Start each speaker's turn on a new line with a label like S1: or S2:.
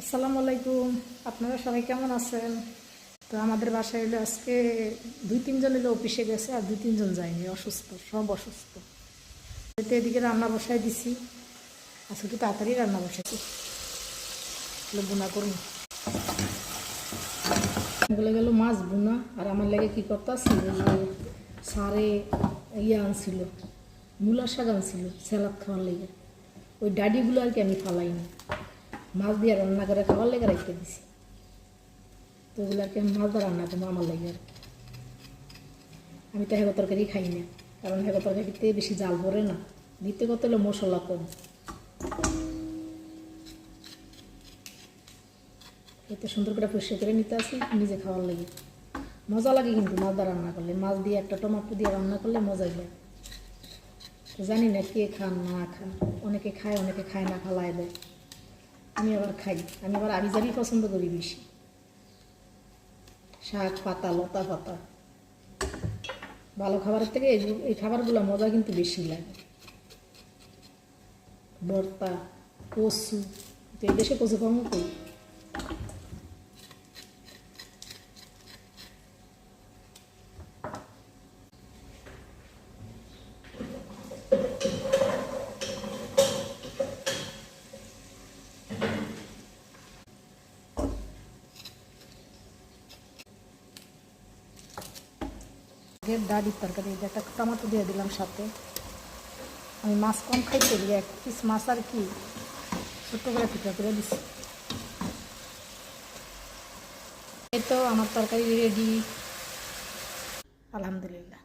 S1: আসসালামু আলাইকুম। আপনারা সবাই কেমন আছেন? তো আমাদের বাসায় এলো আজকে 2-3 জন এলো, অফিসে গেছে আর 2-3 জন যায়নি, অসুস্থ, সব অসুস্থ। তো এদিকে রান্না বসায় দিছি, আজকে একটু তাড়াতাড়ি রান্না বসাইছি, বুনা করুন। এগুলো গেল মাছ বুনা, আর আমার লেগে কী করতেছি, সারে আনছিল, মূলা শাক আনছিল স্যালাদ খাওয়ার লেগে। ওই ডাডিগুলো আর কি আমি ফালাইনি, মাছ দিয়ে রান্না করে খাওয়ার লেগে রেখে দিছি। তো ওগুলো আর কি আমি মাছ দিয়ে রান্না করবো আমার লেগে আর কি। আমি তো হেগো তরকারি খাই না, কারণ হেগো তরকারিতে বেশি জাল পড়ে না, দিতে কত হলো মশলা কম। এতে সুন্দর করে পরিষ্কার করে নিতে আসি নিজে খাওয়ার লাগে। মজা লাগে কিন্তু মাছ দিয়ে রান্না করলে, মাছ দিয়ে একটা টমেটো দিয়ে রান্না করলে মজাই লাগে। তো জানি না কে খান না খান, অনেকে খায় অনেকে খায় না, ফালায় দেয়। আমি আবার খাই, আমি আবার আবিজাবি পছন্দ করি বেশি। শাক পাতা লতা পাতা ভালো খাবারের থেকে এই খাবারগুলো মজা কিন্তু বেশি লাগে। ভর্তা, কচু, তো এই দেশে কচু কম করি। ডাডির তরকারি, একটা টমেটো দিয়ে দিলাম সাথে। আমি মাছ কম খাইতে দিই, 1 পিস মাছ আর কি ছোট্ট করে টুকরা করে দিচ্ছি। এই তো আমার তরকারি রেডি, আলহামদুলিল্লাহ।